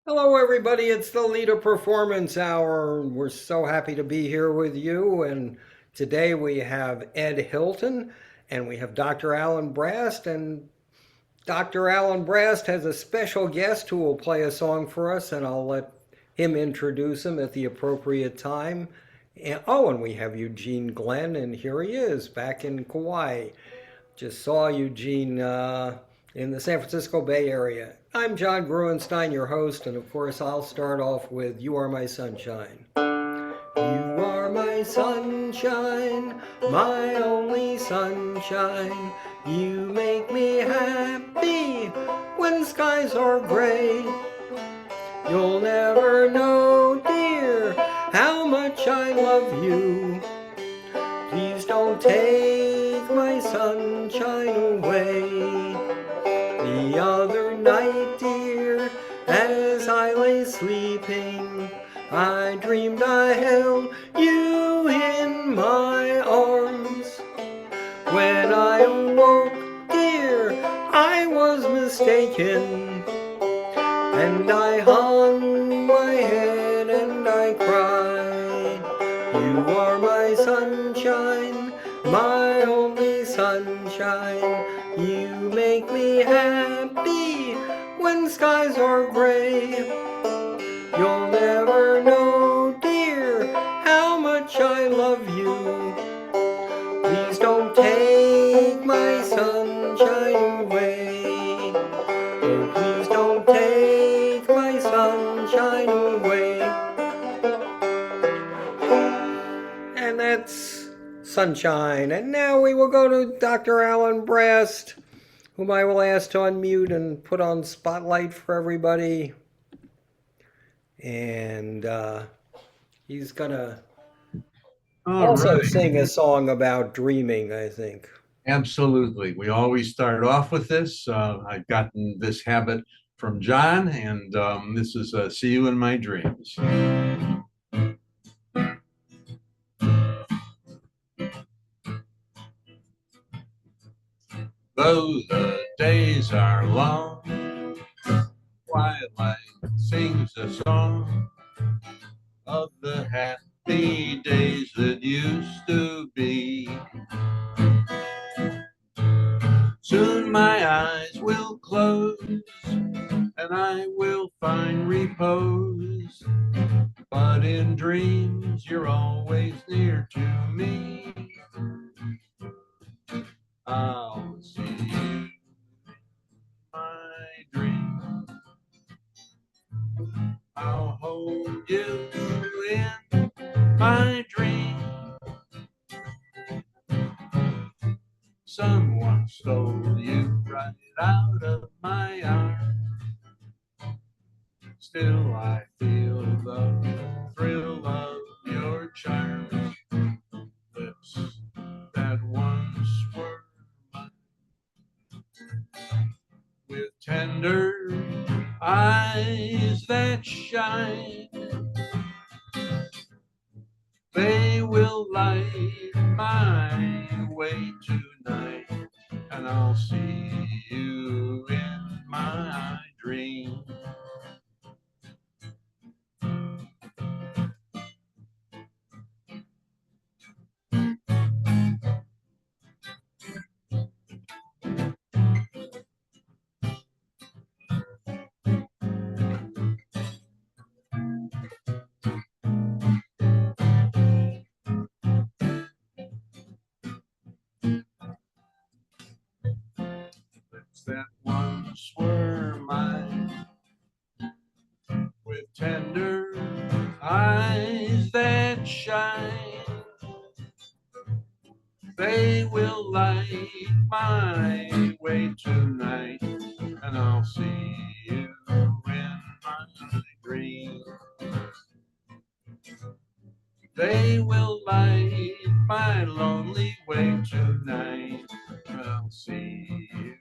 Hello, everybody. It's the LITA Performance Hour. We're so happy to be here with you. And today we have Ed Hilton and we have Dr. Alan Brast. And Dr. Alan Brast has a special guest who will play a song for us, and I'll let him introduce him at the appropriate time. And we have Eugene Glenn, and here he is back in Kauai. Just saw Eugene in the San Francisco Bay Area. I'm John Gruenstein, your host, and of course, I'll start off with You Are My Sunshine. You are my sunshine, my only sunshine. You make me happy when skies are gray. You'll never know, dear, how much I love you. Please don't take my sunshine away. The other night, dear, as I lay sleeping, I dreamed I held you in my arms. When I awoke, dear, I was mistaken, and I hung my head and I cried. You are my sunshine, my only sunshine. You make me happy when skies are gray. You'll never know, dear, how much I love you. Please don't take my sunshine away. Oh, please don't take my sunshine away. And that's Sunshine. And now we will go to Dr. Alan Brast, whom I will ask to unmute and put on spotlight for everybody. And he's going to All also right. sing a song about dreaming, I think. Absolutely. We always start off with this. I've gotten this habit from John, and this is See You in My Dreams. Though the days are long, twilight sings a song of the happy days that used to be. Soon my eyes will close, and I will find repose. But in dreams, you're always near to me. I'll see you in my dreams. I'll hold you in my dreams. Someone stole you right out of my arms. Still, I feel the thrill of your charms. Lips that once were mine, with tender eyes that shine. They will light my way tonight, and I'll see you in my dreams. Lips that once were mine, with tender eyes that shine. They will light my way tonight, and I'll see you in my dreams. They will light my lonely way tonight, and I'll see you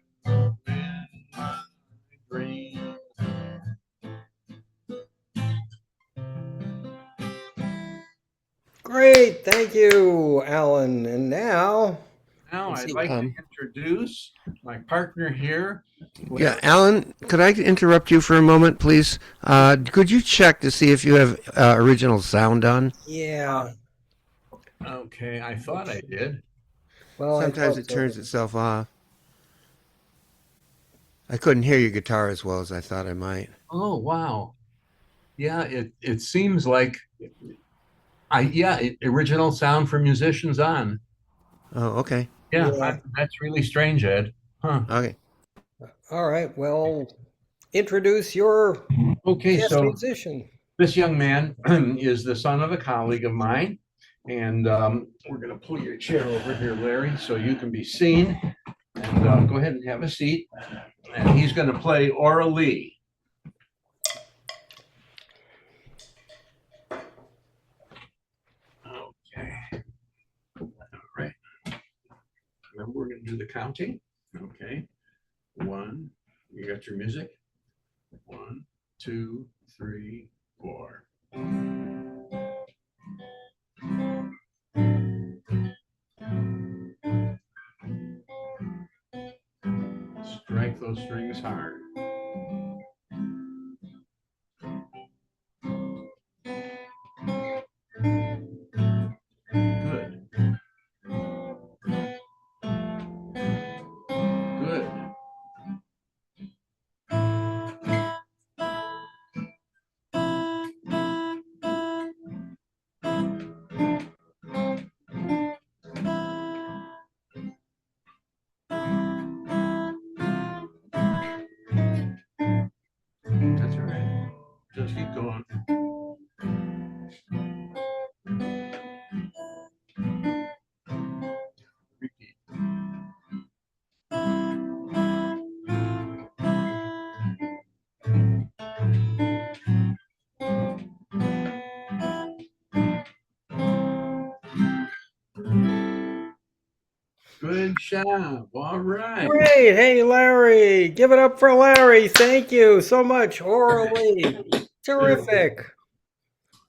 in my dreams. Great. Thank you, Alan. And now, Now let's I'd see. like to introduce my partner here, Yeah, Alan, could I interrupt you for a moment, please? Could you check to see if you have original sound on? Yeah. Okay, I thought I did. Well, I Sometimes thought it so. turns itself off. I couldn't hear your guitar as well as I thought I might. Oh, wow. Yeah, it seems like original sound for musicians on. Oh, okay. Yeah, Yeah. that's really strange, Ed. Huh. Okay. All right. Well, introduce your Okay, guest so musician. this young man is the son of a colleague of mine, and we're going to pull your chair over here, Larry, so you can be seen. And go ahead and have a seat. And he's going to play Aura Lee. Okay. All right. Remember, we're going to do the counting. Okay. One. You got your music? 1, 2, 3, 4. Strike those strings hard. Good. Good. That's all right. Just keep going. Repeat. Good job. All right. Great. Hey, Larry. Give it up for Larry. Thank you so much. Orally. Terrific.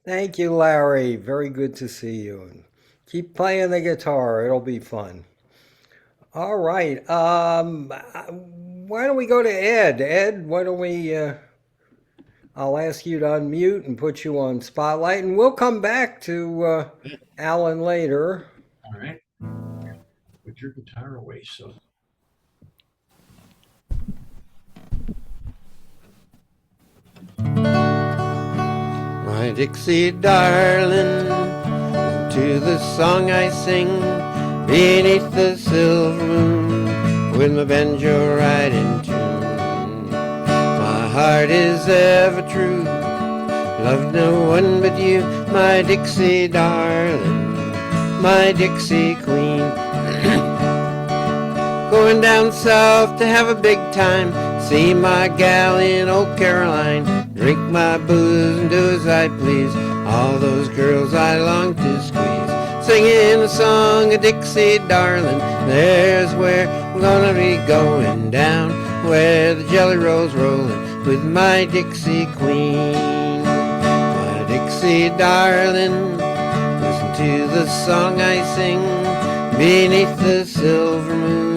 Thank you, Larry. Very good to see you. And keep playing the guitar. It'll be fun. All right. Why don't we go to Ed? Ed, why don't we I'll ask you to unmute and put you on spotlight, and we'll come back to Alan later. All right. Put your guitar away, so. My Dixie darling, to the song I sing beneath the silver moon with my banjo right in tune. My heart is ever true, love no one but you, my Dixie darling, my Dixie queen. Going down south to have a big time, see my gal in old Caroline, drink my booze and do as I please, all those girls I long to squeeze, singing a song of Dixie darling, there's where we're gonna be going down, where the jelly rolls rolling with my Dixie queen. My Dixie darling, listen to the song I sing beneath the silver moon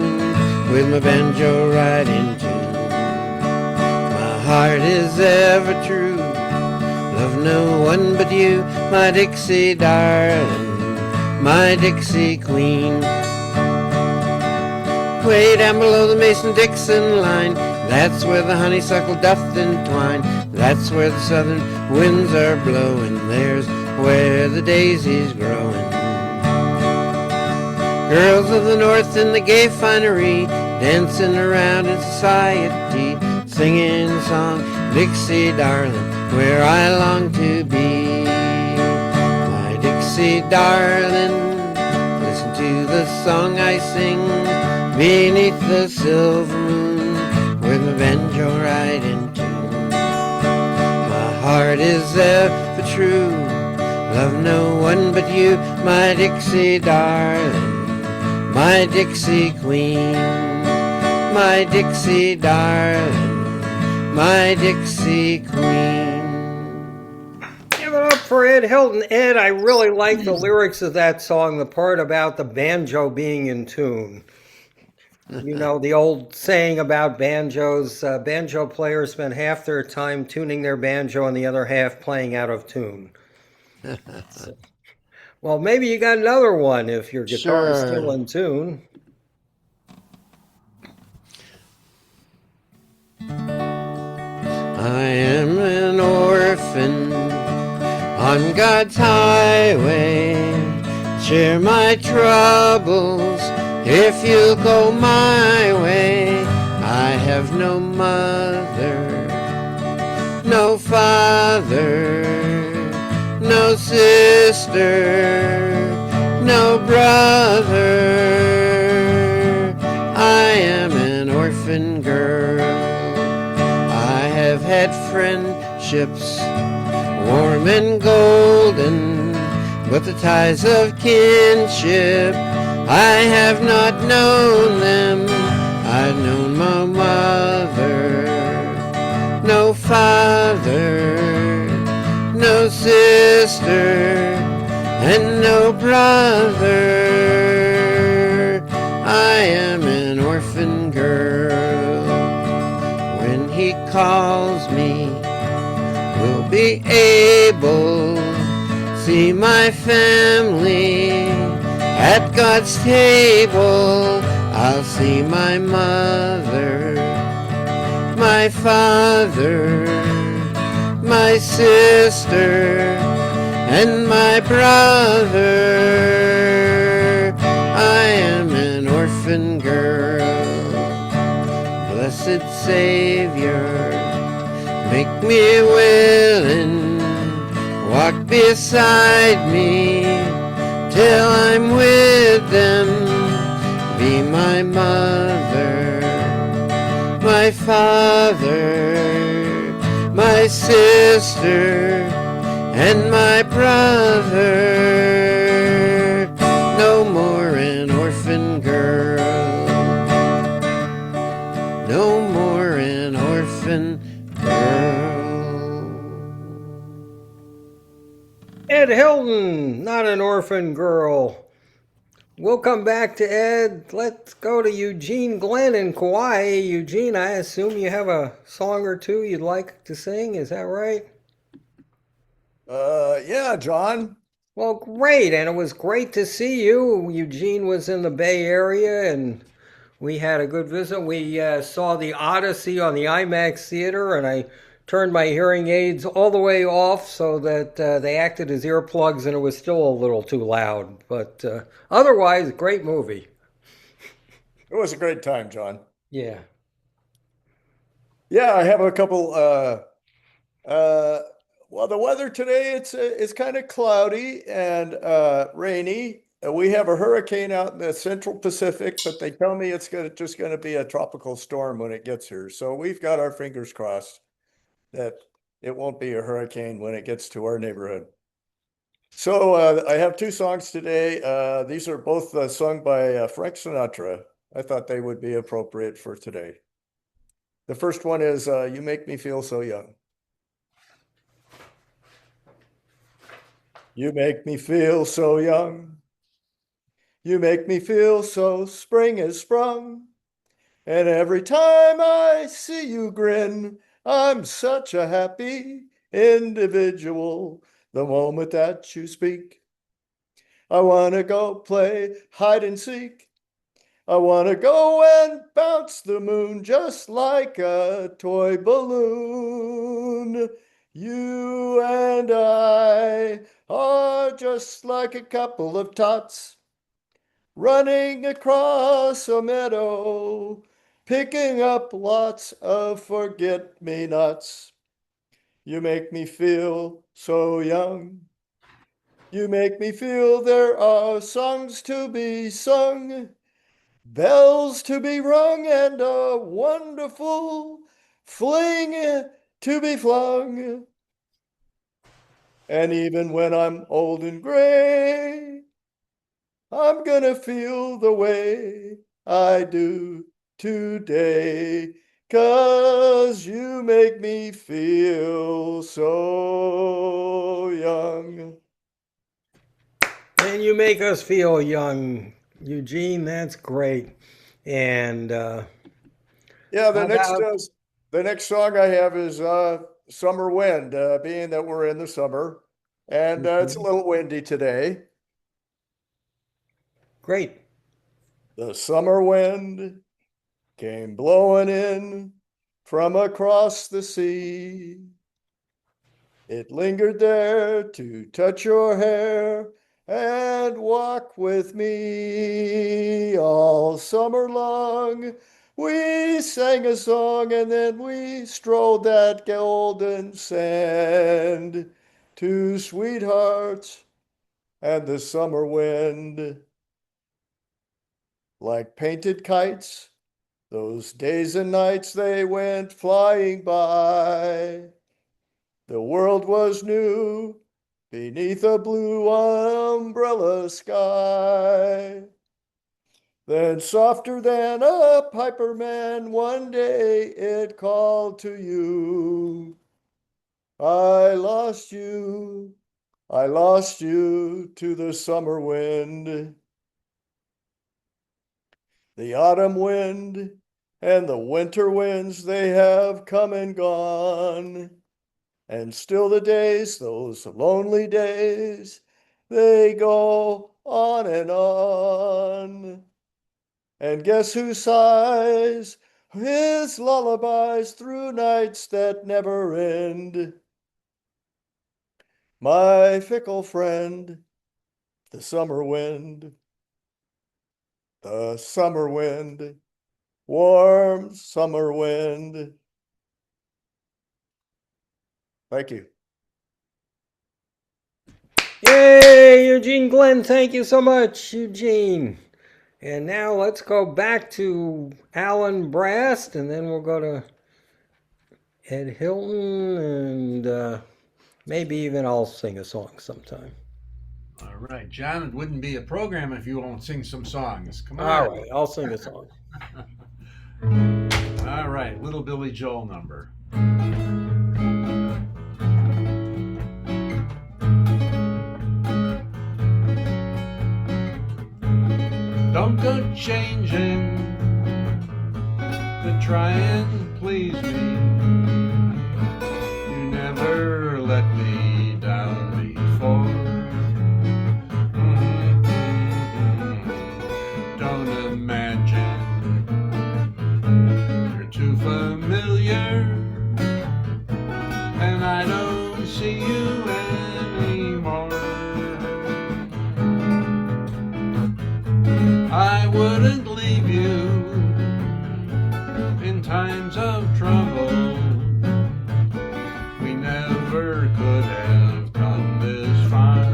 with my banjo right in tune. My heart is ever true, love no one but you, my Dixie darling, my Dixie queen. Way down below the Mason-Dixon line, that's where the honeysuckle doth entwine, that's where the southern winds are blowing, there's where the daisies growing. Girls of the north in the gay finery, dancing around in society, singing a song, Dixie darling, where I long to be. My Dixie darling, listen to the song I sing beneath the silver moon with my banjo right in tune. My heart is ever true, love no one but you, my Dixie darling, my Dixie queen, my Dixie darling, my Dixie queen. Give it up for Ed Hilton. Ed, I really like the lyrics of that song, the part about the banjo being in tune. You know, the old saying about banjos, banjo players spend half their time tuning their banjo and the other half playing out of tune. So, well, maybe you got another one if your guitar is still Sure. in tune. I am an orphan on God's highway. Share my troubles if you go my way. I have no mother, no father, no sister, no brother. I am an orphan girl. I have had friendships warm and golden, but the ties of kinship, I have not known them. I've known my mother, no father, no sister, and no brother. I am an orphan girl. When he calls me, we'll be able see my family at God's table. I'll see my mother, my father, my sister, and my brother. I am an orphan girl. Blessed Savior, make me willing, walk beside me till I'm with them. Be my mother, my father, my sister, and my brother. No more an orphan girl. No more an orphan girl. Ed Hilton, not an orphan girl. We'll come back to Ed. Let's go to Eugene Glenn in Kauai. Eugene, I assume you have a song or two you'd like to sing. Is that right? Yeah, John. Well, great. And it was great to see you. Eugene was in the Bay Area and we had a good visit. We saw the Odyssey on the IMAX theater, and I turned my hearing aids all the way off so that they acted as earplugs and it was still a little too loud. But otherwise, great movie. It was a great time, John. Yeah. Yeah, I have a couple. Uh, well, the weather today it's kind of cloudy and rainy. We have a hurricane out in the Central Pacific, but they tell me it's just gonna be a tropical storm when it gets here. So we've got our fingers crossed that it won't be a hurricane when it gets to our neighborhood. So I have two songs today. These are both sung by Frank Sinatra. I thought they would be appropriate for today. The first one is You Make Me Feel So Young. You make me feel so young. You make me feel so spring is sprung. And every time I see you grin, I'm such a happy individual the moment that you speak. I want to go play hide and seek. I want to go and bounce the moon just like a toy balloon. You and I are just like a couple of tots running across a meadow, picking up lots of forget-me-nots. You make me feel so young. You make me feel there are songs to be sung, bells to be rung, and a wonderful fling to be flung. And even when I'm old and gray, I'm gonna feel the way I do today, 'cause you make me feel so young. And you make us feel young, Eugene. That's great. And Yeah, how about the next song I have is Summer Wind, being that we're in the summer, and it's a Mhm. little windy today. Great. The summer wind came blowing in from across the sea. It lingered there to touch your hair and walk with me all summer long. We sang a song and then we strolled that golden sand to sweethearts and the summer wind. Like painted kites, those days and nights they went flying by. The world was new beneath a blue umbrella sky. Then, softer than a piper man, one day it called to you. I lost you, I lost you to the summer wind. The autumn wind and the winter winds, they have come and gone. And still the days, those lonely days, they go on and on. And guess who sighs his lullabies through nights that never end? My fickle friend, the summer wind. The summer wind, warm summer wind. Thank you. Yay, Eugene Glenn. Thank you so much, Eugene. And now let's go back to Alan Brast, and then we'll go to Ed Hilton, and maybe even I'll sing a song sometime. All right, John, it wouldn't be a program if you won't sing some songs. Come on. All right, I'll sing a song. All right, little Billy Joel number. Don't go changing to try and please me. You never let me down before. Don't imagine you're too familiar, and I don't see you anymore. I wouldn't leave you in times of trouble. We never could have come this far.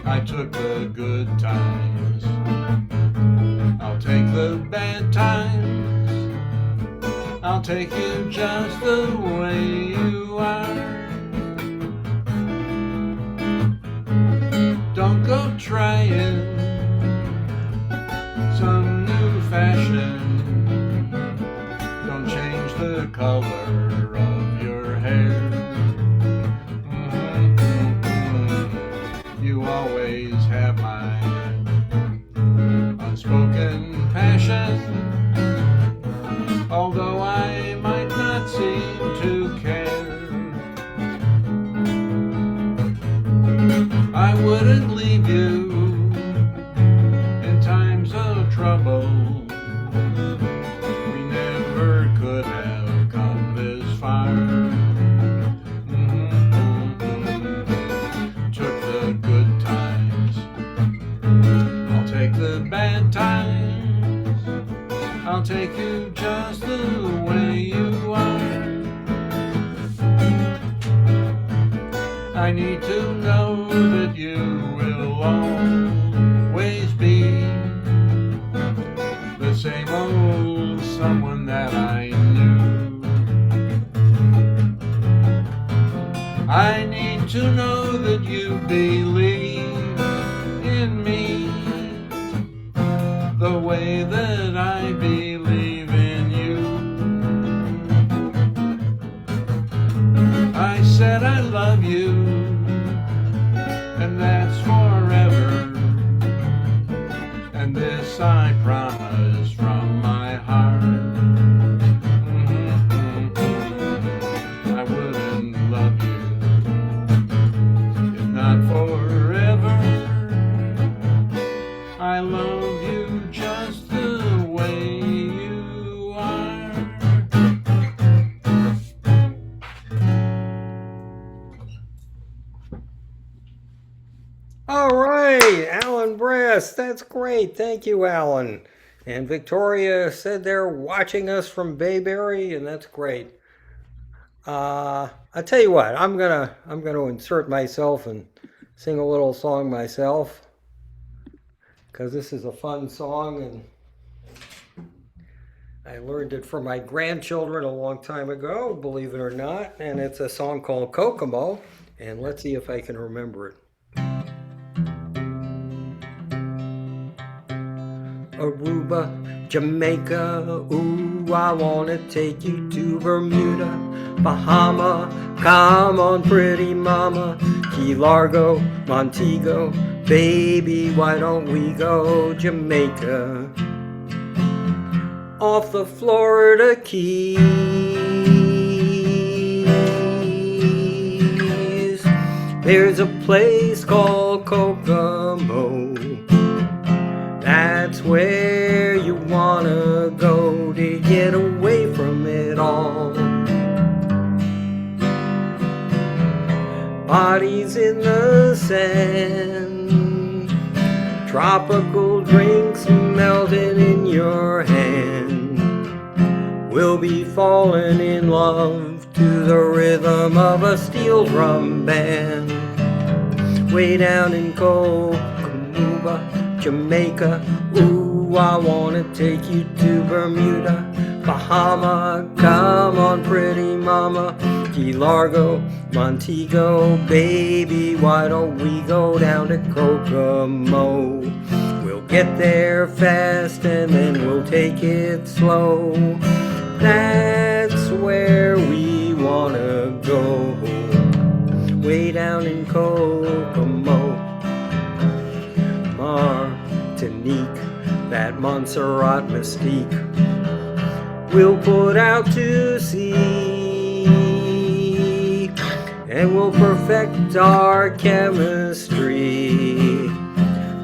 I took the good times, I'll take the bad times. I'll take you just the way you are. Don't go trying some new fashion. Don't change the color of your hair. You always have my unspoken passion, although I might not seem to care. I wouldn't leave you in times of trouble. We never could have come this far. Took the good times, I'll take the bad times. I'll take you just the way you are. I need to know that you will always be the same old someone that I knew. I need to know that you believe in me the way that I believe in you. I said I love you, and that's forever. Yes, that's great. Thank you, Alan. And Victoria said they're watching us from Bayberry, and that's great. I tell you what, I'm gonna insert myself and sing a little song myself because this is a fun song and I learned it from my grandchildren a long time ago, believe it or not, and it's a song called Kokomo, and let's see if I can remember it. Aruba, Jamaica, ooh, I wanna take you to Bermuda, Bahama, come on pretty mama, Key Largo, Montego, baby, why don't we go Jamaica? Off the Florida Keys, there's a place called Kokomo. That's where you wanna go to get away from it all. Bodies in the sand, tropical drinks melting in your hand. We'll be falling in love to the rhythm of a steel drum band. Way down in Kokomo, Jamaica, ooh, I wanna take you to Bermuda, Bahama, come on pretty mama, Key Largo, Montego, baby, why don't we go down to Kokomo? We'll get there fast and then we'll take it slow. That's where we wanna go, way down in Kokomo. Martinique, that Montserrat mystique. We'll put out to sea and we'll perfect our chemistry.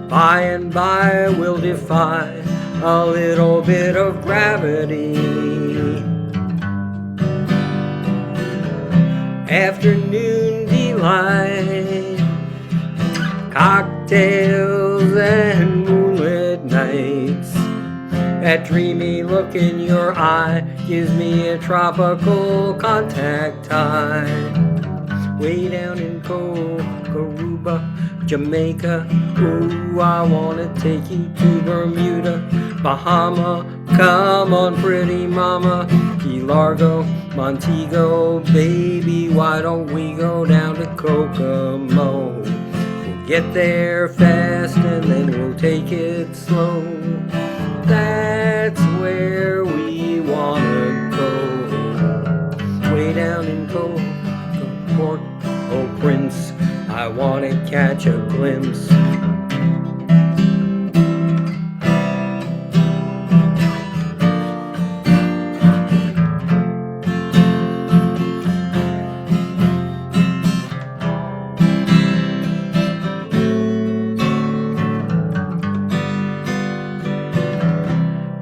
By and by we'll defy a little bit of gravity. Afternoon delight, cocktails and moonlit nights. That dreamy look in your eye gives me a tropical contact high. Way down in Aruba, Jamaica, ooh, I wanna take you to Bermuda, Bahama, come on pretty mama, Key Largo, Montego, baby, why don't we go down to Kokomo? We'll get there fast and then we'll take it slow. That's where we wanna go, way down in Port-au-Prince, I wanna catch a glimpse.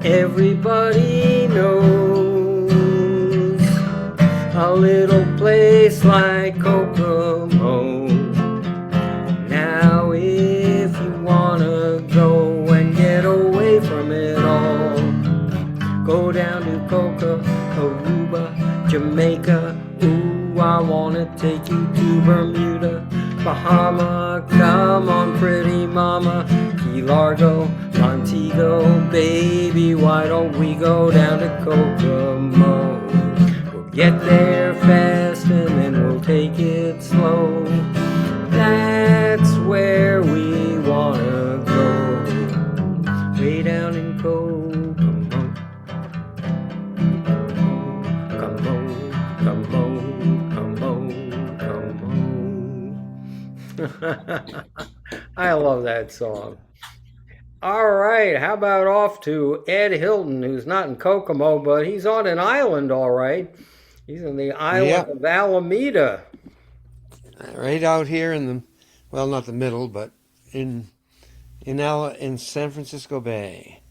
Everybody knows a little place like Kokomo. Now if you wanna go and get away from it all, go down to Aruba, Jamaica, ooh, I wanna take you to Bermuda, Bahama, come on pretty mama, Key Largo, Montego, baby, why don't we go down to Kokomo? We'll get there fast and then we'll take it slow. That's where we wanna go, way down in Kokomo. Come on, come on, come on, come on. I love that song. All right, how about off to Ed Hilton, who's not in Kokomo, but he's on an island, all right. He's in the island Yep. of Alameda. Right out here in the, well, not the middle, but in San Francisco Bay.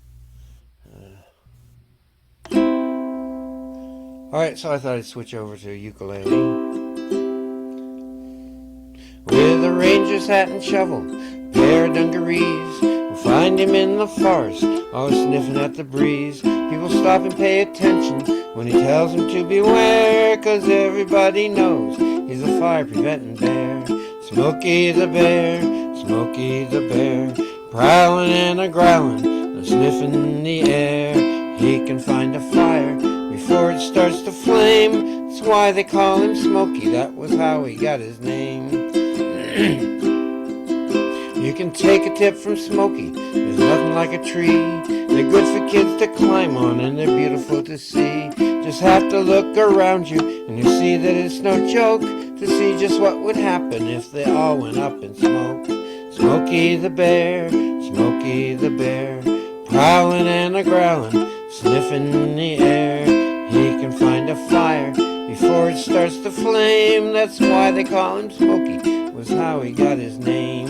All right, so I thought I'd switch over to ukulele. With a ranger's hat and shovel, pair of dungarees, we'll find him in the forest, always sniffing at the breeze. People stop and pay attention when he tells them to beware, 'cause everybody knows he's a fire-preventing bear. Smokey the bear, Smokey the bear, prowling and a-growling, a-sniffing in the air. He can find a fire before it starts to flame. That's why they call him Smokey, that was how he got his name. You can take a tip from Smokey, there's nothing like a tree. They're good for kids to climb on and they're beautiful to see. Just have to look around you and you see that it's no joke to see just what would happen if they all went up in smoke. Smokey the bear, Smokey the bear, prowling and a-growling, sniffing in the air. He can find a fire before it starts to flame. That's why they call him Smokey, was how he got his name.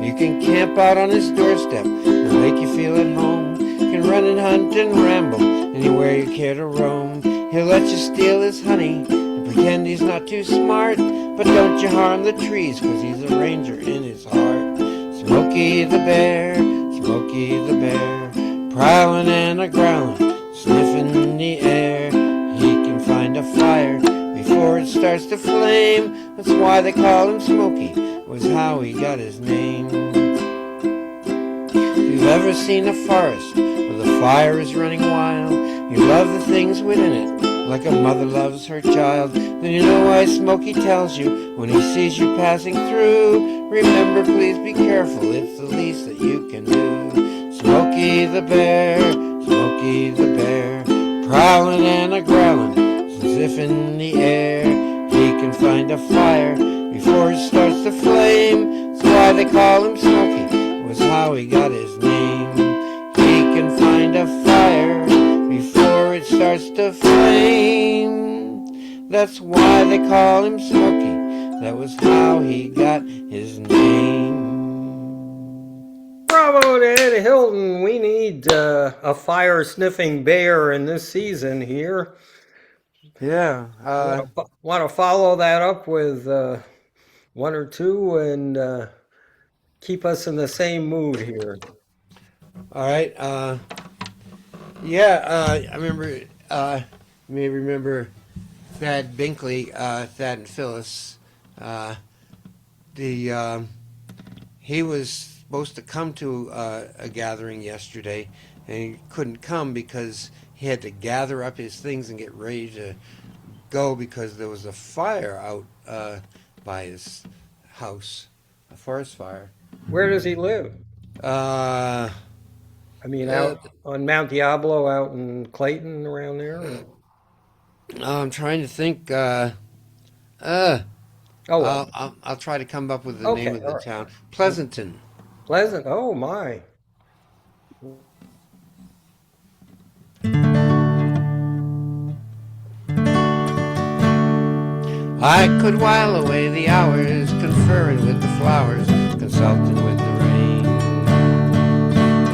You can camp out on his doorstep and make you feel at home. You can run and hunt and ramble anywhere you care to roam. He'll let you steal his honey and pretend he's not too smart, but don't you harm the trees, 'cause he's a ranger in his heart. Smokey the bear, Smokey the bear, prowling and a-growling, sniffing in the air. He can find a fire before it starts to flame. That's why they call him Smokey, was how he got his name. If you've ever seen a forest where the fire is running wild, you love the things within it like a mother loves her child, then you know why Smokey tells you when he sees you passing through, remember, please be careful, it's the least that you can do. Smokey the bear, Smokey the bear, prowling and a-growling, sniffing in the air. He can find a fire before it starts to flame. That's why they call him Smokey, was how he got his name. He can find a fire before it starts to flame. That's why they call him Smokey, that was how he got his name. Bravo to Ed Hilton. We need a fire-sniffing bear in this season here. Yeah, Want to follow that up with one or two and keep us in the same mood here. all right. I remember, you may remember Thad Binkley, Thad and Phyllis. He was supposed to come to a gathering yesterday, and he couldn't come because he had to gather up his things and get ready to go because there was a fire out by his house, a forest fire. Where does he live? Uh, I mean, out on Mount Diablo, out in Clayton, around there? I'm trying to think. Oh, well, I'll try to come up with the name okay, of the all right. town. Pleasanton. Pleasant. Oh, my. I could while away the hours, conferring with the flowers, consulting with the rain.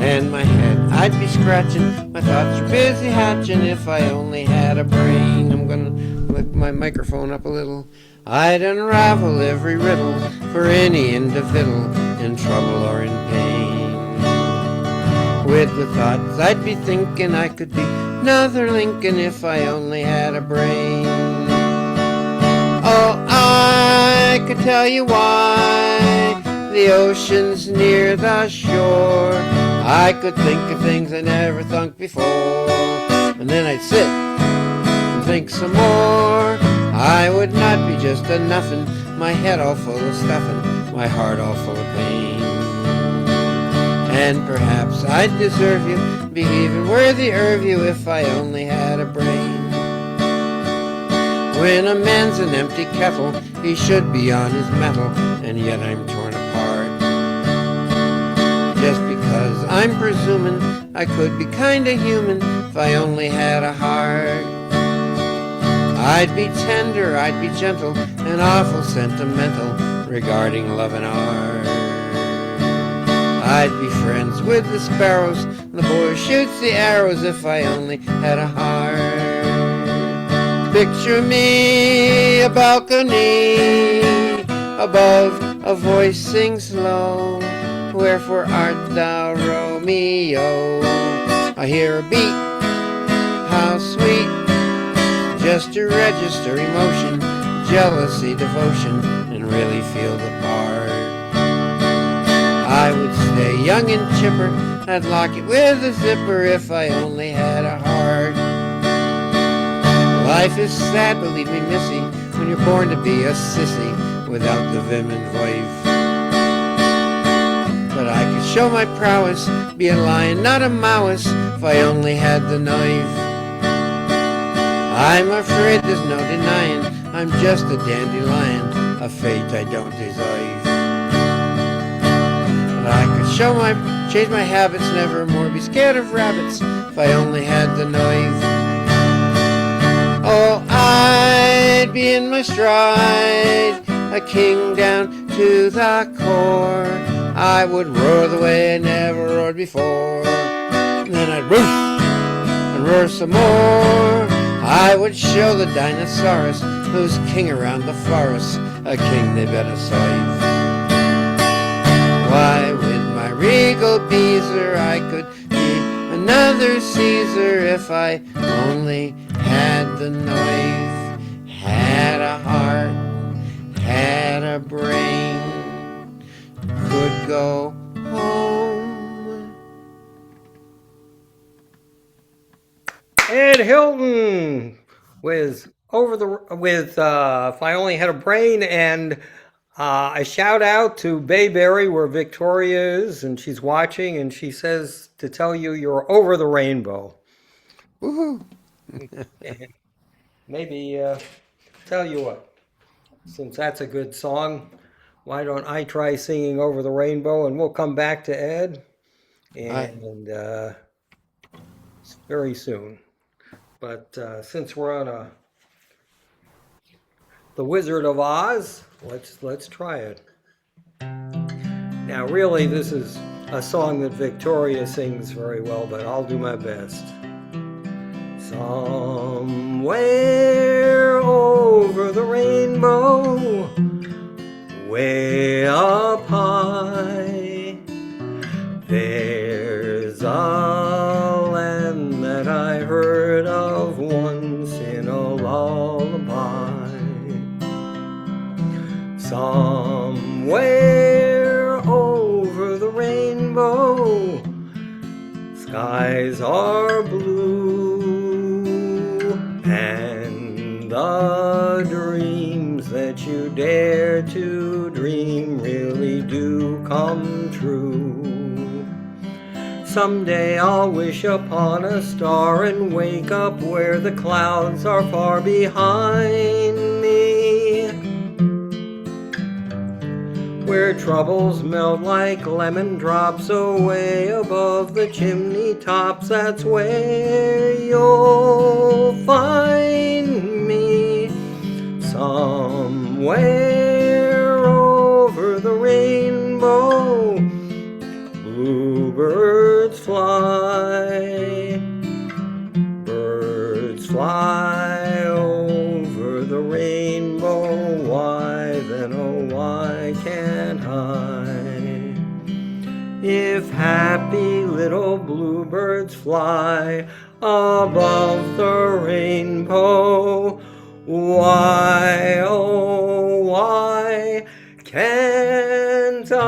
And my head, I'd be scratching, my thoughts are busy hatching, if I only had a brain. I'm gonna lift my microphone up a little. I'd unravel every riddle for any individual in trouble or in pain. With the thoughts I'd be thinking I could be another Lincoln if I only had a brain. Oh, I could tell you why the ocean's near the shore. I could think of things I never thunk before, and then I'd sit and think some more. I would not be just a nothing, my head all full of stuffing, my heart all full of pain. And perhaps I'd deserve you, be even worthier of you if I only had a brain. When a man's an empty kettle, he should be on his mettle, and yet I'm torn apart. Just because I'm presuming I could be kinda human if I only had a heart. I'd be tender, I'd be gentle, and awful sentimental regarding love and art. I'd be friends with the sparrows, and the boy who shoots the arrows if I only had a heart. Picture me a balcony above, a voice sings low. wherefore art thou, Romeo? I hear a beat, how sweet, just to register emotion, jealousy, devotion, and really feel the part. I would stay young and chipper, I'd lock it with a zipper if I only had a heart. Life is sad, believe me, missy, when you're born to be a sissy without the vim and voice. But I could show my prowess, be a lion, not a mouse, if I only had the knife. I'm afraid there's no denying, I'm just a dandelion, a fate I don't deserve. But I could change my habits, never more be scared of rabbits, if I only had the knife. Oh, I'd be in my stride, a king down to the core. I would roar the way I never roared before. And then I'd roof and roar some more. I would show the dinosaurs who's king around the forest, a king they better save. Why, with my regal beezer, I could be another Caesar if I only had the knife, had a heart, had a brain, could go home. Ed Hilton with If I Only Had a Brain, and a shout out to Bayberry where Victoria is, and she's watching, and she says to tell you you're over the rainbow. Woohoo! Maybe tell you what, since that's a good song, why don't I try singing Over the Rainbow, and we'll come back to Ed and very soon. But since we're on The Wizard of Oz, let's try it. Now, really, this is a song that Victoria sings very well, but I'll do my best. Somewhere over the rainbow, way up high, there's a land that I heard of once in a lullaby. Somewhere over the rainbow, skies are blue, and the dreams that you dare to dream really do come true. Someday I'll wish upon a star and wake up where the clouds are far behind me, where troubles melt like lemon drops away above the chimney tops. That's where you'll find me, somewhere over the rainbow. Bluebirds fly, birds fly over the rainbow. Why then, oh why can't I? If happy little bluebirds fly above the rainbow, why, oh why can't I?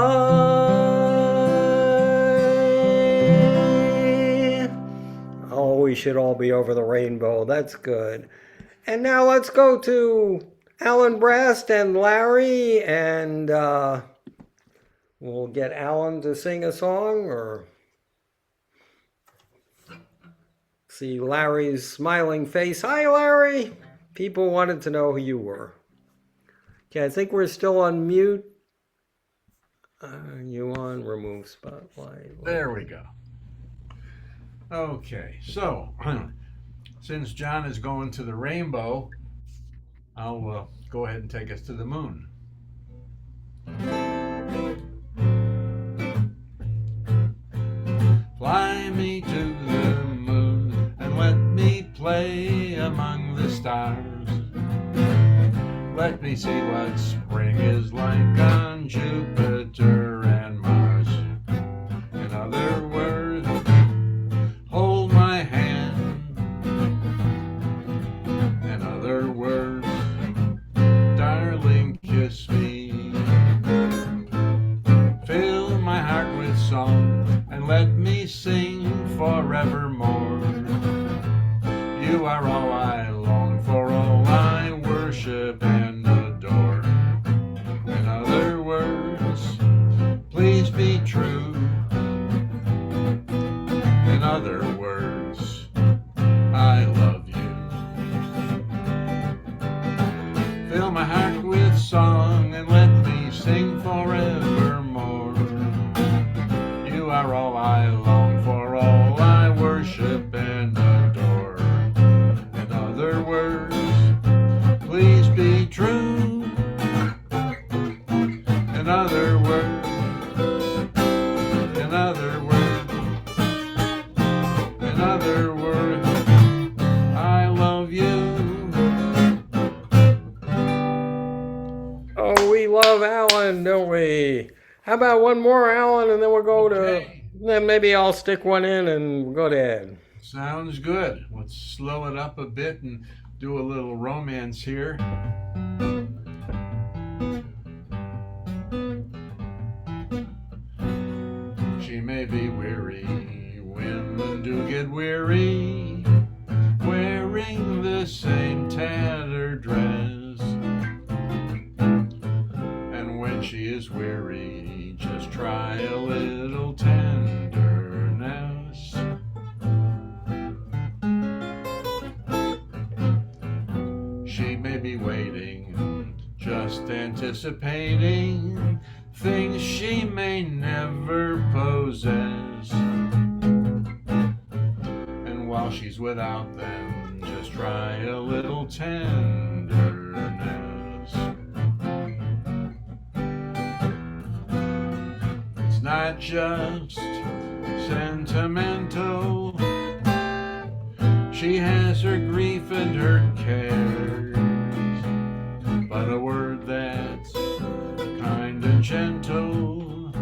Oh, we should all be over the rainbow. That's good. And now let's go to Alan Brast and Larry, and we'll get Alan to sing a song, or see Larry's smiling face. Hi, Larry. People wanted to know who you were. Okay, I think we're still on mute. You on remove spotlight. There we go. Okay, so since John is going to the rainbow, I'll go ahead and take us to the moon. Fly me to the moon and let me play among the stars. Let me see what spring is like on Jupiter and Mars. are all I long for, all I worship and adore. In other words, please be true. In other words, I love you. Fill my heart with song and let me sing forevermore. You are all I long for, all I worship and adore. In other words, please be true. In other words, in other words, in other words, I love you. Oh, we love Alan, don't we? How about one more, Alan, and then we'll go Okay. to. Then maybe I'll stick one in and we'll go to Ed. Sounds good. Let's slow it up a bit and do a little romance here. She may be weary, women do get weary, wearing the same tattered dress. And when she is weary, just try a little tenderness. She may be waiting, just anticipating things she may never possess. And while she's without them, just try a little tenderness. It's not just sentimental. She has her grief and her cares, but a word that's kind and gentle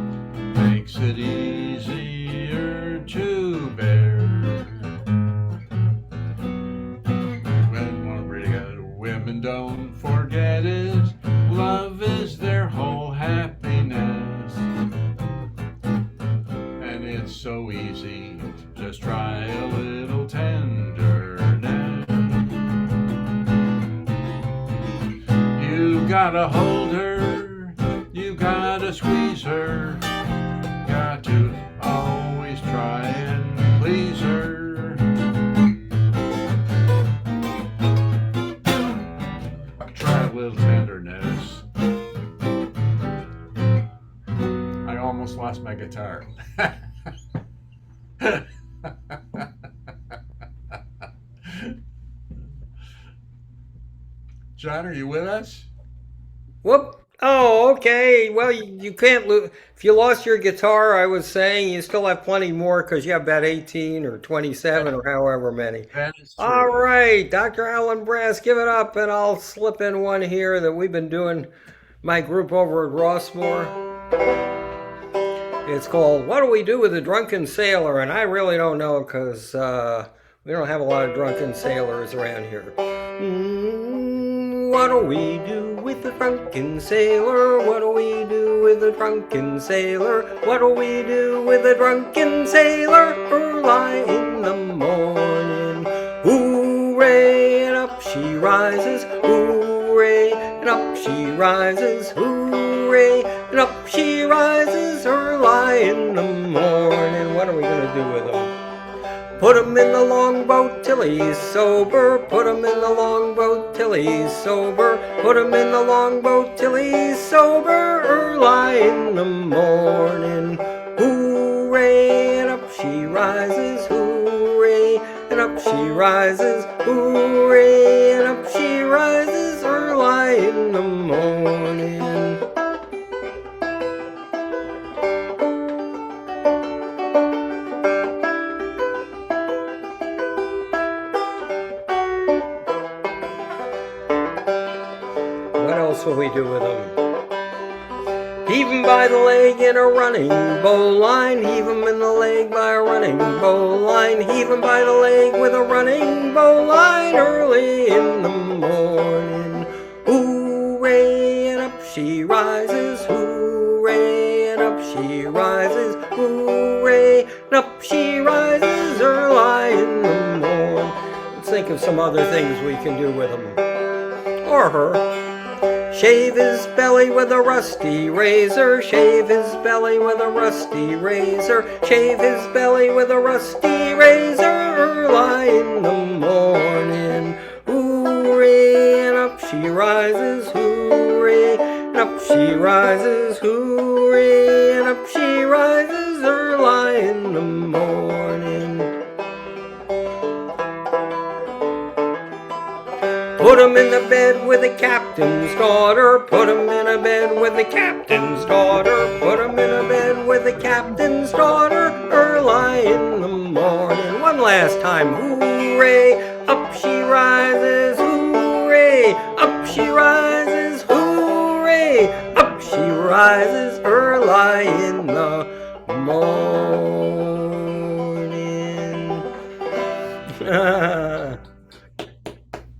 makes it easier to bear. When we got women, don't forget it. Love is their whole happiness, and it's so easy. Just try a little tenderness. You gotta hold her, you gotta squeeze her, got to always try and please her. Try a little tenderness. I almost lost my guitar. John, are you with us? Whoop. Oh, okay. Well, you can't lose. If you lost your guitar, I was saying you still have plenty more because you have about 18 or 27 or however many. That is true. All right, Dr. Alan Brast, give it up, and I'll slip in one here that we've been doing, my group over at Rossmore. It's called What Do We Do with a Drunken Sailor? And I really don't know because we don't have a lot of drunken sailors around here. What do we do with a drunken sailor? What do we do with a drunken sailor? What do we do with a drunken sailor? Early in the morning, hooray, and up she rises, hooray, and up she rises, hooray, and up she rises early in the morning. What are we going to do with him? Put him in the longboat till he's sober. Put him in the longboat till he's sober. Put him in the longboat till he's sober. Early in the morning, hooray, and up she rises, hooray, and up she rises, hooray, and up she rises early in the morning. What else will we do with them? Heave him by the leg in a running bowline. Heave him in the leg by a running bowline. Heave him by the leg with a running bowline early in the morning. Hooray, and up she rises. Hooray, and up she rises. Hooray, and up she rises early in the morning. Let's think of some other things we can do with him. Or her. Shave his belly with a rusty razor. Shave his belly with a rusty razor. Shave his belly with a rusty razor. Early in the morning. Hooray, and up she rises. Hooray, and up she rises. Hooray, and up she rises. Early in the morning. Put him in the bed with the captain's daughter. Put him in a bed with the captain's daughter. Put him in a bed with the captain's daughter. Early in the morning. One last time. Hooray, up she rises. Hooray, up she rises. Hooray, up she rises. Early in the morning.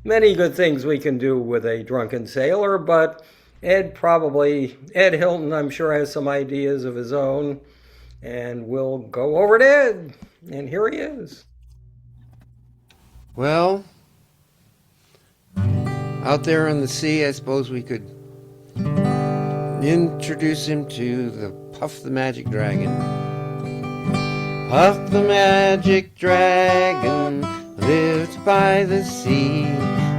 Many good things we can do with a drunken sailor, but Ed Hilton, I'm sure, has some ideas of his own, and we'll go over to Ed, and here he is. Well, out there on the sea, I suppose we could introduce him to the Puff the Magic Dragon. Puff the Magic Dragon lived by the sea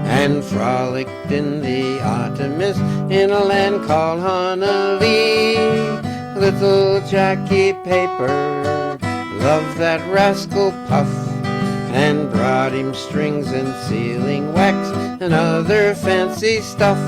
and frolicked in the autumn mist in a land called Honolulu. Little Jackie Paper loved that rascal Puff and brought him strings and sealing wax and other fancy stuff.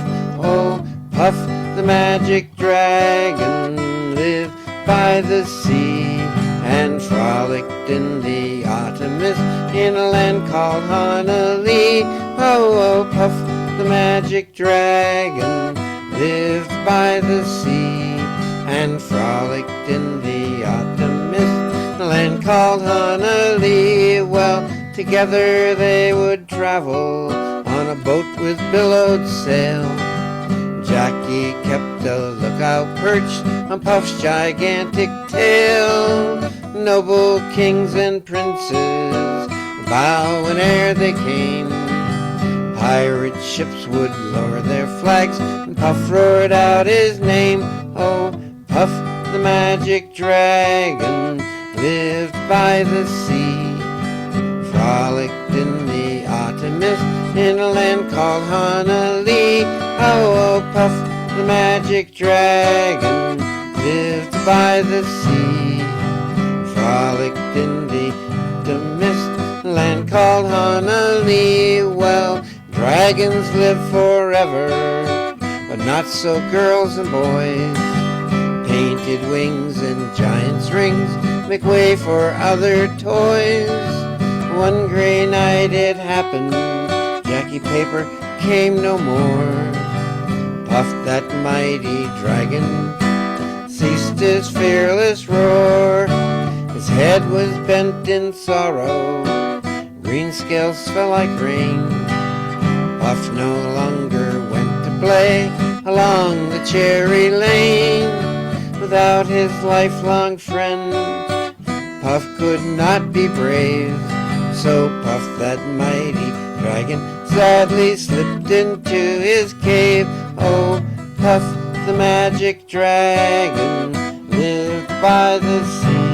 Oh, Puff the Magic Dragon lived by the sea and frolicked in the autumn mist in a land called Honolulu. Oh, Puff the Magic Dragon lived by the sea and frolicked in the autumn mist in a land called Honolulu. Well, together they would travel on a boat with billowed sail. Jackie kept a lookout perched on Puff's gigantic tail. Noble kings and princes bow whene'er they came. Pirate ships would lower their flags and Puff roared out his name. Oh, Puff the Magic Dragon lived by the sea, frolicked in the autumn mist in a land called Honolulu. Oh, Puff the Magic Dragon lived by the sea, frolicked in the mist land called Honolulu. Well, dragons live forever, but not so girls and boys. Painted wings and giant's rings make way for other toys. One gray night it happened, Jackie Paper came no more. Puff, that mighty dragon, ceased his fearless roar. His head was bent in sorrow, green scales fell like rain. Puff no longer went to play along the cherry lane. Without his lifelong friend, Puff could not be brave. So Puff, that mighty dragon, sadly slipped into his cave. Oh, Puff the Magic Dragon lived by the sea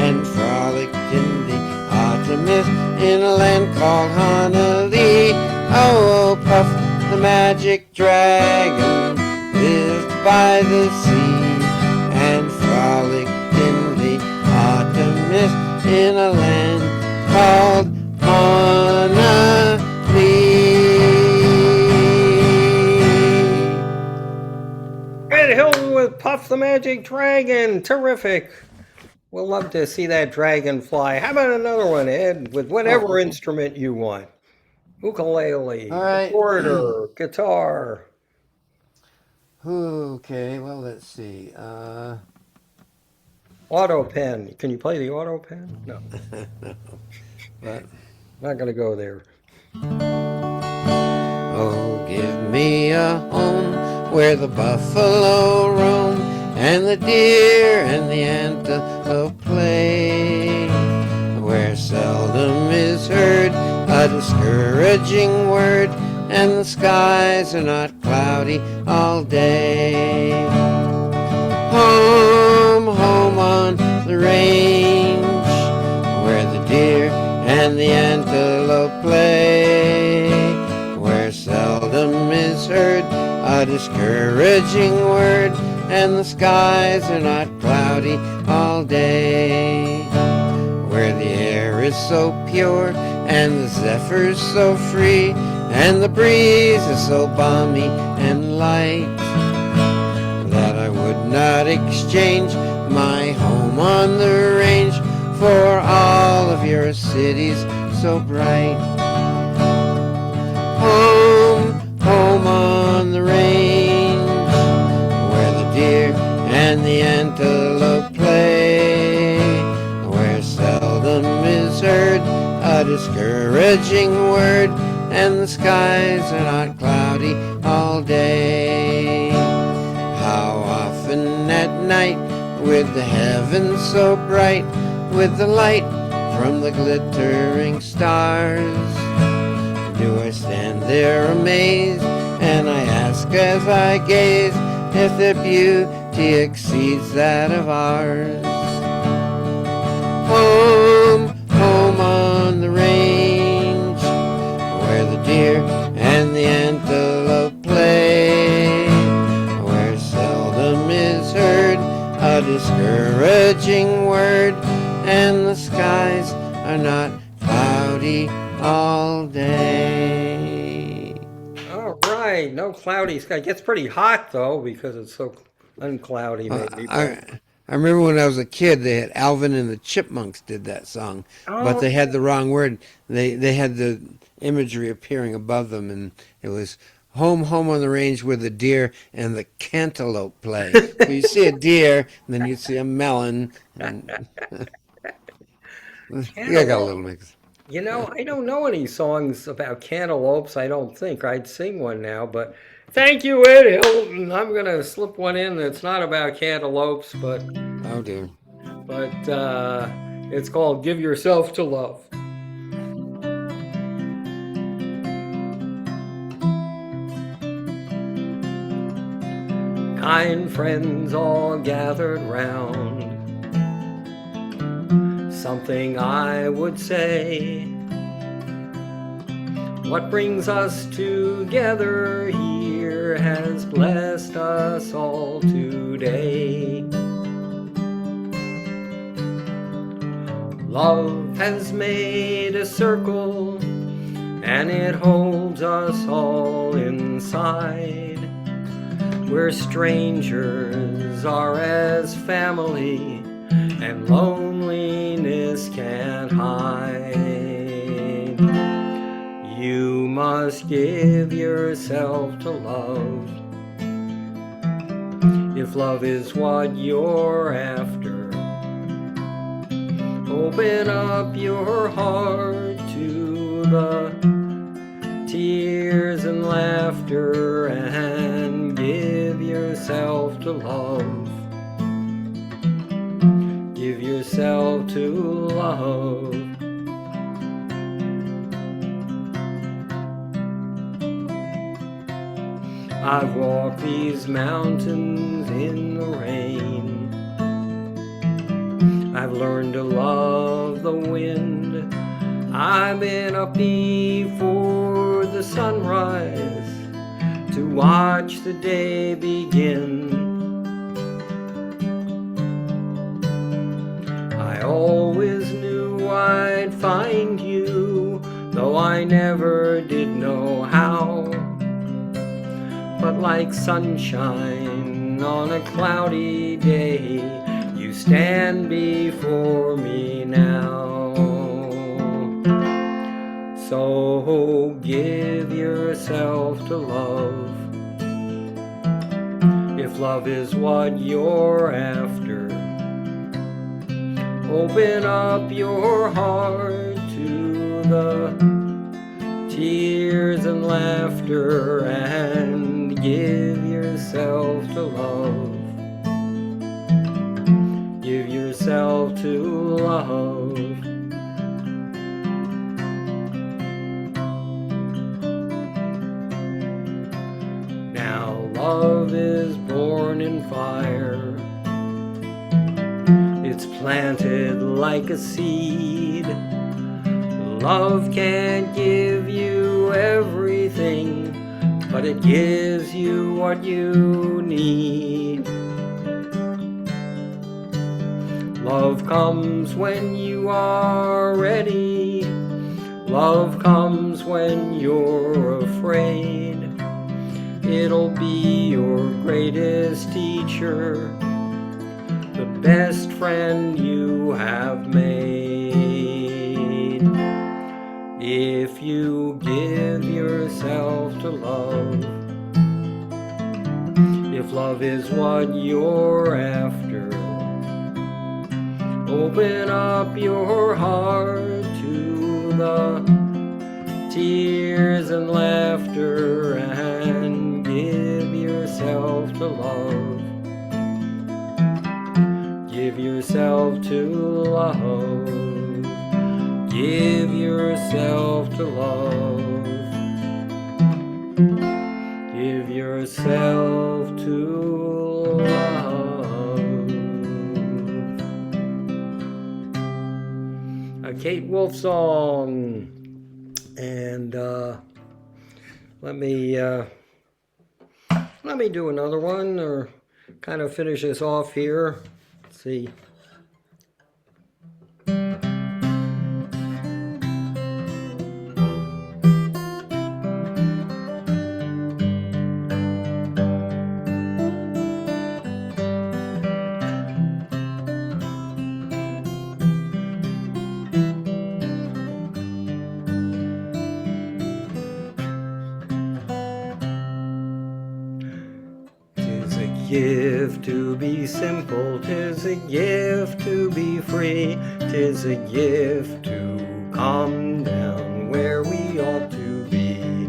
and frolicked in the autumn mist in a land called Honolulu. Oh, Puff the Magic Dragon lived by the sea and frolicked in the autumn mist in a land called Honolulu. Ed Hilton with Puff the Magic Dragon. Terrific. We'll love to see that dragon fly. How about another one, Ed, with whatever instrument you want? Ukulele, All right. recorder, guitar. Okay, well, let's see. Auto pen. Can you play the auto pen? No. But Not going to go there. oh, give me a home where the buffalo roam and the deer and the antelope play, where where seldom is heard a discouraging word, and the skies are not cloudy all day. Home, home on the range, where the deer and the antelope play, where seldom is heard a discouraging word, and the skies are not cloudy all day, where the air is so pure and the zephyrs so free, and the breeze is so balmy and light, that I would not exchange my home on the range for all of your cities so bright. Home, home on the range, where the deer and the antelope play, where seldom is heard a discouraging word, and the skies are not cloudy all day. How often at night, with the heavens so bright, with the light from the glittering stars, do I stand there amazed, and I ask as I gaze if their beauty exceeds that of ours. Home, home on the range, where the deer and the antelope play, where seldom is heard a discouraging word, and the skies are not cloudy all day. All right, no cloudy sky. It gets pretty hot though because it's so uncloudy maybe. I remember when I was a kid, they had Alvin and the Chipmunks did that song, but they had the wrong word. They had the imagery appearing above them, and it was home, home on the range where the deer and the cantaloupe play. So you see a deer, and then you see a melon, and yeah, I got a little mix. You know, I don't know any songs about cantaloupes, I don't think. I'd sing one now, but thank you, Ed Hilton. I'm going to slip one in that's not about cantaloupes, but Oh dear. it's called Give Yourself to Love. Kind friends all gathered round, something I would say. What brings us together here has blessed us all today. Love has made a circle, and it holds us all inside, where strangers are as family and loneliness can't hide. You must give yourself to love, if love is what you're after. Open up your heart to the tears and laughter, and give yourself to love. Give yourself to love. I've walked these mountains in the rain. I've learned to love the wind. I've been up before the sunrise to watch the day begin. I always knew I'd find you, though I never did know how. But like sunshine on a cloudy day, you stand before me now. So give yourself to love, if love is what you're after. Open up your heart to the tears and laughter, and give yourself to love. Give yourself to love. fire. It's planted like a seed. Love can't give you everything, but it gives you what you need. Love comes when you are ready. Love comes when you're afraid. It'll be your greatest teacher, the best friend you have made. If you give yourself to love, if love is what you're after, open up your heart to the tears and laughter and give yourself to love. Give yourself to love. Give yourself to love. Give yourself to love. A Kate Wolf song. And let me do another one, or kind of finish this off here. Let's see. Gift to be simple, 'tis a gift to be free, 'tis a gift to calm down where we ought to be.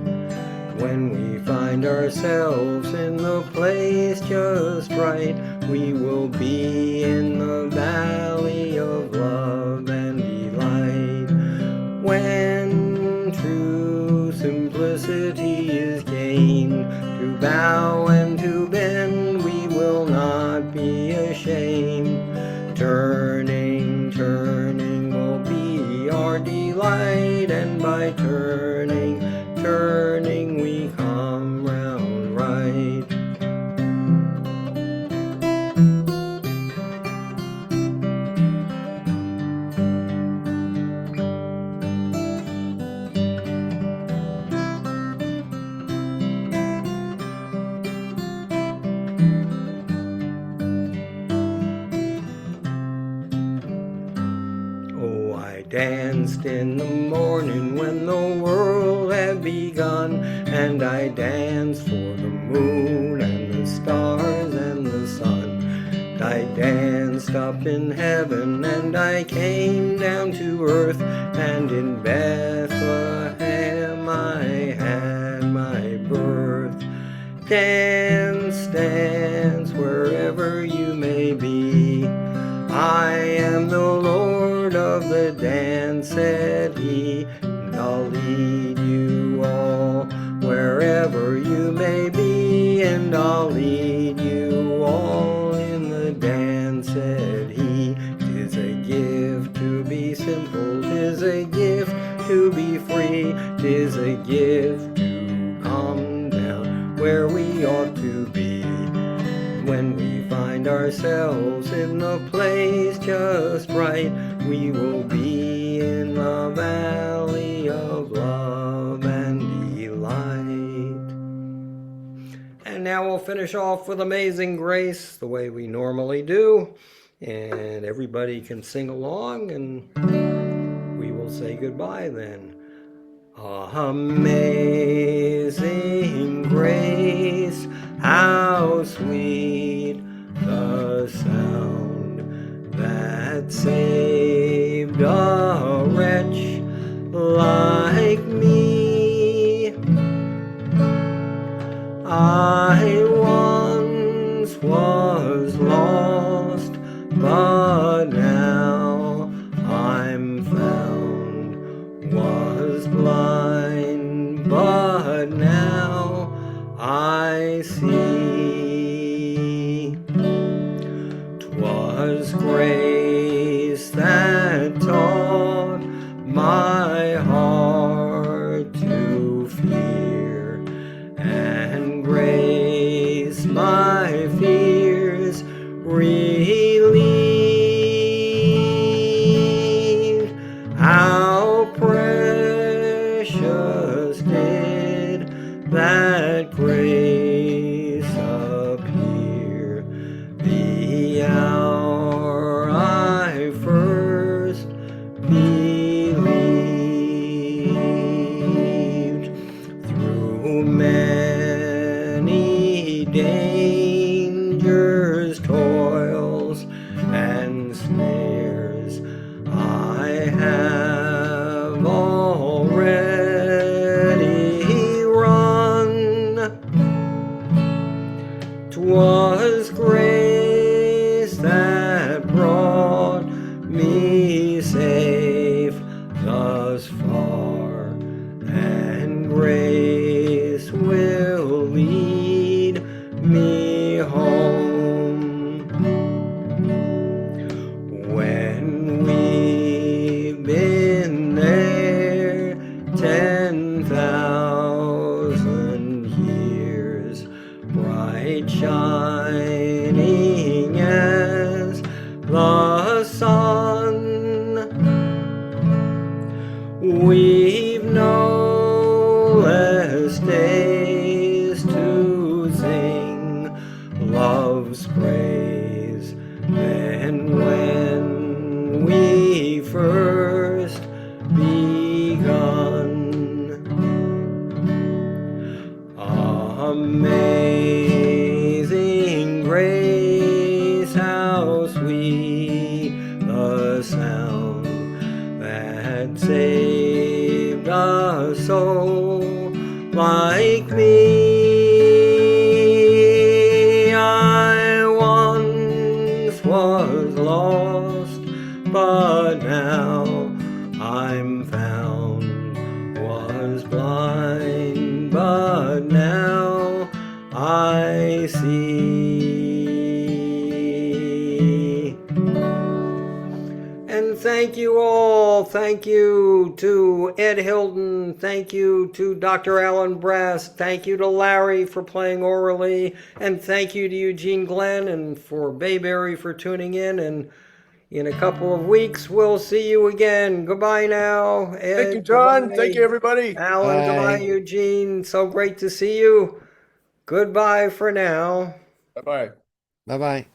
When we find ourselves in the place just right, we will be in the valley of love and delight. When true simplicity is gained, to bow and to bend, we will not be ashamed. Turning, turning will be our delight, and by turning, turning we come round right. Danced in the morning when the world had begun, and I danced for the moon and the stars and the sun. I danced up in heaven and I came down to earth, and in Bethlehem I had my birth. Dance, dance wherever you may be, I am the Lord of the dance, said he, and I'll lead you all wherever you may be, and I'll lead you all in the dance, said he. 'Tis a gift to be simple, 'tis a gift to be free, 'tis a gift to calm down where we ought to be. When we find ourselves in the place just right, we will be in the valley of love and delight. And now we'll finish off with Amazing Grace the way we normally do. And everybody can sing along, and we will say goodbye then. Amazing grace, how sweet the sound that saved a wretch like me. I once was lost, but now I'm found, was blind, but now I see. did that grace appear. The hour I first believed, through many dangers, toils, and snares, I have already run. 'Twas grace that brought me safe thus far, and grace will lead me home. When we've been there 10,000 years, bright shining as the sun, we've no less days to sing love's praise than when we first begun. Amazing grace, how sweet the sound that saved a soul like me. I once was lost, but now I'm found, was blind, but now I see. And thank you all. Thank you to Ed Hilton. Thank you to Dr. Alan Brast. Thank you to Larry for playing orally. And thank you to Eugene Glenn and for Bayberry for tuning in. And in a couple of weeks, we'll see you again. Goodbye now, Ed. Thank you, John. Goodbye, Thank you, everybody. Alan. Goodbye, Bye. Eugene. So great to see you. Goodbye for now. Bye-bye. Bye-bye.